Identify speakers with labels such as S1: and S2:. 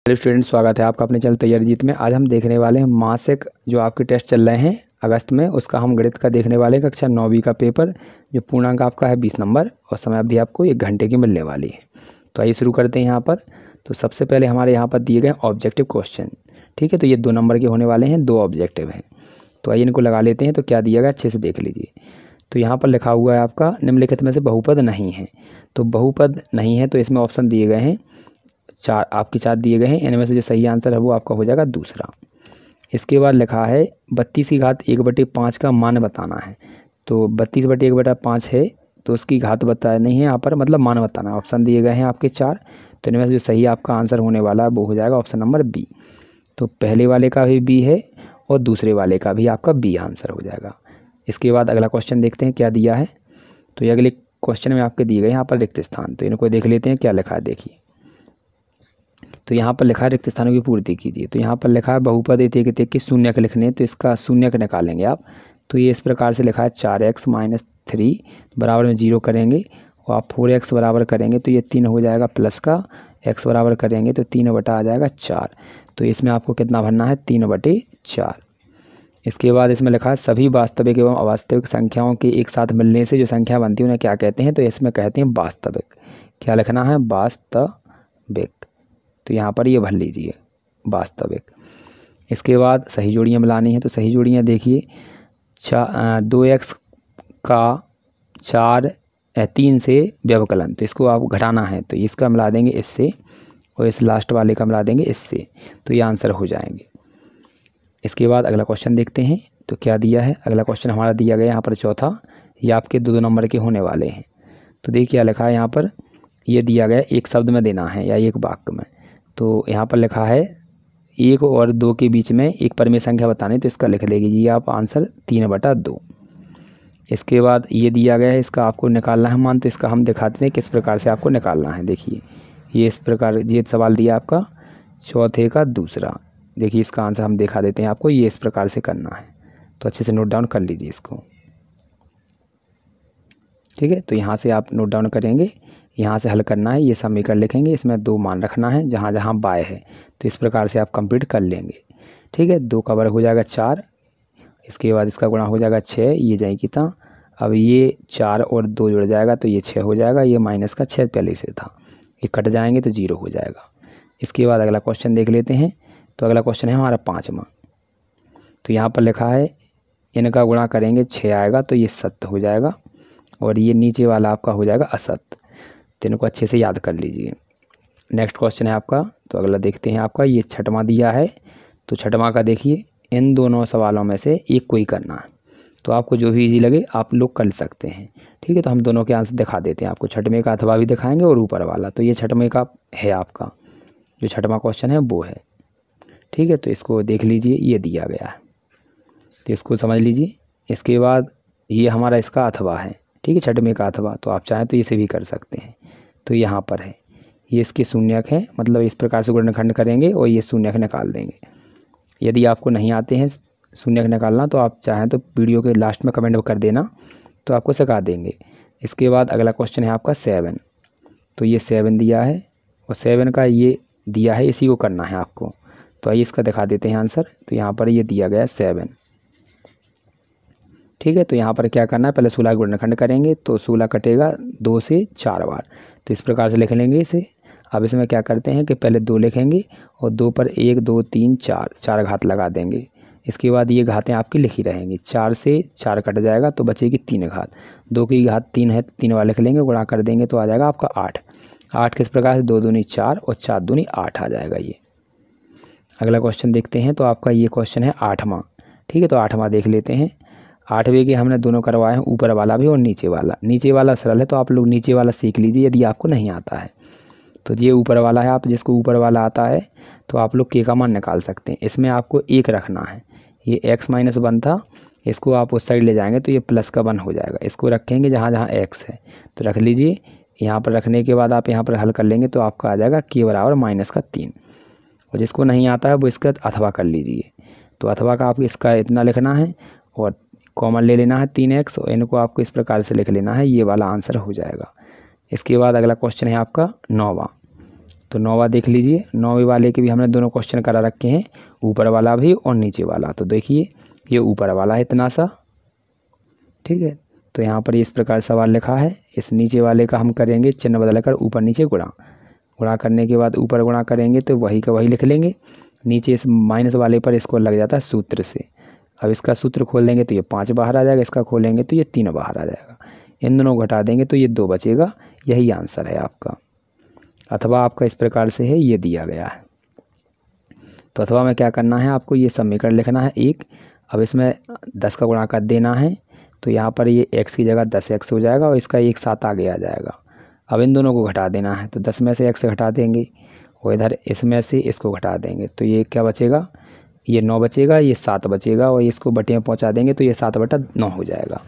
S1: Hello student, स्वागत है आपका अपने चैनल तैयारी जीत में। आज हम देखने वाले हैं मासिक जो आपके टेस्ट चल रहे हैं अगस्त में, उसका हम गणित का देखने वाले हैं। कक्षा 9वीं का पेपर जो पूर्णांक आपका है 20 नंबर और समय अवधि आपको 1 घंटे की मिलने वाली है। तो आइए शुरू करते हैं यहाँ पर। तो सबसे पहले हमारे यहाँ पर दिए गए ऑब्जेक्टिव क्वेश्चन, ठीक है। तो ये 2 नंबर के होने वाले हैं, 2 ऑब्जेक्टिव हैं। तो आइए इनको लगा लेते हैं। तो क्या दिया गया अच्छे से देख लीजिए। तो यहाँ पर लिखा हुआ है आपका निम्नलिखित में से बहुपद नहीं है। तो बहुपद नहीं है तो इसमें ऑप्शन दिए गए हैं 4, आपके 4 दिए गए हैं। इनमें से जो सही आंसर है वो आपका हो जाएगा दूसरा। इसके बाद लिखा है 32 की घात 1/5 का मान बताना है। तो 32/1/5 है तो उसकी घात बतानी है यहाँ पर, मतलब मान बताना है। ऑप्शन दिए गए हैं आपके 4, तो इनमें से जो सही आपका आंसर होने वाला है वो हो जाएगा ऑप्शन नंबर बी। तो पहले वाले का भी बी है और दूसरे वाले का भी आपका बी आंसर हो जाएगा। इसके बाद अगला क्वेश्चन देखते हैं क्या दिया है। तो ये अगले क्वेश्चन में आपके दिए गए यहाँ पर रिक्त स्थान, तो इनको देख लेते हैं क्या लिखा है। देखिए तो यहाँ पर लिखा है रिक्त स्थानों की पूर्ति कीजिए। तो यहाँ पर लिखा है बहुपद एक की शून्यक लिखने, तो इसका शून्यक निकालेंगे आप। तो ये इस प्रकार से लिखा है 4x - 3 बराबर में 0 करेंगे और आप 4x बराबर करेंगे तो ये 3 हो जाएगा प्लस का, x बराबर करेंगे तो 3 बटा आ जाएगा 4। तो इसमें आपको कितना भरना है 3/4। इसके बाद इसमें लिखा है सभी वास्तविक एवं अवास्तविक संख्याओं के एक साथ मिलने से जो संख्या बनती है उन्हें क्या कहते हैं। तो इसमें कहते हैं वास्तविक। क्या लिखना है वास्तविक। तो यहाँ पर ये भर लीजिए वास्तविक। इसके बाद सही जोड़ियाँ मिलानी है। तो सही जोड़ियाँ देखिए 2x का 3 से व्यवकलन, तो इसको आप घटाना है तो इसका मिला देंगे इससे और इस लास्ट वाले का मिला देंगे इससे, तो ये आंसर हो जाएंगे। इसके बाद अगला क्वेश्चन देखते हैं। तो क्या दिया है। अगला क्वेश्चन हमारा दिया गया यहाँ पर चौथा, ये आपके 2 नंबर के होने वाले हैं। तो देखिए क्या लिखा है यहाँ पर, ये दिया गया एक शब्द में देना है या एक वाक्य में। तो यहाँ पर लिखा है 1 और 2 के बीच में एक परिमेय संख्या बतानी, तो इसका लिख देगी आप आंसर 3/2। इसके बाद ये दिया गया है, इसका आपको निकालना है मान। तो इसका हम दिखाते हैं किस प्रकार से आपको निकालना है। देखिए ये इस प्रकार ये सवाल दिया आपका चौथे का दूसरा। देखिए इसका आंसर हम दिखा देते हैं आपको, ये इस प्रकार से करना है। तो अच्छे से नोट डाउन कर लीजिए इसको, ठीक है। तो यहाँ से आप नोट डाउन करेंगे, यहाँ से हल करना है। ये समीकरण लिखेंगे, इसमें 2 मान रखना है जहाँ जहाँ बाय है। तो इस प्रकार से आप कंप्लीट कर लेंगे, ठीक है। 2 का वर्ग हो जाएगा 4, इसके बाद इसका गुणा हो जाएगा 6, ये जाएगी था। अब ये 4 और 2 जुड़ जाएगा तो ये 6 हो जाएगा। ये माइनस का 6 पहले से था, ये कट जाएंगे तो 0 हो जाएगा। इसके बाद अगला क्वेश्चन देख लेते हैं। तो अगला क्वेश्चन है हमारा 5वां। तो यहाँ पर लिखा है इनका गुणा करेंगे 6 आएगा तो ये सत्य हो जाएगा और ये नीचे वाला आपका हो जाएगा असत्य। तो इनको अच्छे से याद कर लीजिए। नेक्स्ट क्वेश्चन है आपका, तो अगला देखते हैं आपका, ये 6वां दिया है। तो 6वां का देखिए इन दोनों सवालों में से एक को ही करना है। तो आपको जो भी इजी लगे आप लोग कर सकते हैं, ठीक है। तो हम दोनों के आंसर दिखा देते हैं आपको, 6वें का अथवा भी दिखाएंगे और ऊपर वाला। तो ये 6वें का है आपका, जो 6वां क्वेश्चन है वो है, ठीक है। तो इसको देख लीजिए, ये दिया गया है तो इसको समझ लीजिए। इसके बाद ये हमारा इसका अथवा है, ठीक है, 6वें का अथवा। तो आप चाहें तो इसे भी कर सकते हैं। तो यहाँ पर है ये इसके शून्यक है, मतलब इस प्रकार से गुणनखंड करेंगे और ये शून्यक निकाल देंगे। यदि आपको नहीं आते हैं शून्यक निकालना तो आप चाहें तो वीडियो के लास्ट में कमेंट कर देना, तो आपको सिखा देंगे। इसके बाद अगला क्वेश्चन है आपका 7। तो ये 7 दिया है और 7 का ये दिया है, इसी को करना है आपको। तो आइए इसका दिखा देते हैं आंसर। तो यहाँ पर ये दिया गया है 7, ठीक है। तो यहाँ पर क्या करना है, पहले 16 गुणनखंड करेंगे तो 16 कटेगा 2 से 4 बार, तो इस प्रकार से लिख लेंगे इसे। अब इसमें क्या करते हैं कि पहले 2 लिखेंगे और 2 पर 1 2 3 4 घात लगा देंगे। इसके बाद ये घातें आपकी लिखी रहेंगी, 4 से 4 कट जाएगा तो बचेगी 3 घात। 2 की घात 3 है, 3 बार लिख लेंगे, गुणा कर देंगे तो आ जाएगा आपका 8। 8 किस प्रकार से 2 दूनी 4 और 4 दूनी 8 आ जाएगा ये। अगला क्वेश्चन देखते हैं। तो आपका ये क्वेश्चन है 8वां, ठीक है। तो 8वां देख लेते हैं। 8वें के हमने दोनों करवाए हैं, ऊपर वाला भी और नीचे वाला। नीचे वाला सरल है तो आप लोग नीचे वाला सीख लीजिए यदि आपको नहीं आता है। तो ये ऊपर वाला है, आप जिसको ऊपर वाला आता है तो आप लोग के का मान निकाल सकते हैं। इसमें आपको 1 रखना है, ये x - 1 था, इसको आप उस साइड ले जाएंगे तो ये प्लस का 1 हो जाएगा। इसको रखेंगे जहाँ जहाँ x है तो रख लीजिए। यहाँ पर रखने के बाद आप यहाँ पर हल कर लेंगे तो आपका आ जाएगा k बराबर -3। और जिसको नहीं आता है वो इसका अथवा कर लीजिए। तो अथवा का आपको इसका इतना लिखना है और कॉमन ले लेना है 3x और इनको आपको इस प्रकार से लिख लेना है, ये वाला आंसर हो जाएगा। इसके बाद अगला क्वेश्चन है आपका 9वां। तो 9वां देख लीजिए, 9वें वाले के भी हमने दोनों क्वेश्चन करा रखे हैं, ऊपर वाला भी और नीचे वाला। तो देखिए ये ऊपर वाला है इतना सा, ठीक है। तो यहाँ पर इस प्रकार सवाल लिखा है। इस नीचे वाले का हम करेंगे चिन्ह बदलकर ऊपर नीचे गुणा, गुणा करने के बाद ऊपर गुणा करेंगे तो वही का वही लिख लेंगे। नीचे इस माइनस वाले पर इसको लग जाता है सूत्र से। अब इसका सूत्र खोल देंगे तो ये 5 बाहर आ जाएगा, इसका खोलेंगे तो ये 3 बाहर आ जाएगा। इन दोनों को घटा देंगे तो ये 2 बचेगा। यही आंसर है आपका। अथवा आपका इस प्रकार से है, ये दिया गया है। तो अथवा में क्या करना है, आपको ये समीकरण लिखना है 1। अब इसमें 10 का गुणा कर देना है, तो यहाँ पर ये x की जगह 10x हो जाएगा और इसका एक साथ आगे आ जाएगा। अब इन दोनों को घटा देना है, तो 10 में से x घटा देंगे और इधर इसमें से इसको घटा देंगे, तो ये क्या बचेगा, ये 9 बचेगा, ये 7 बचेगा और इसको बटे में पहुँचा देंगे तो ये 7/9 हो जाएगा।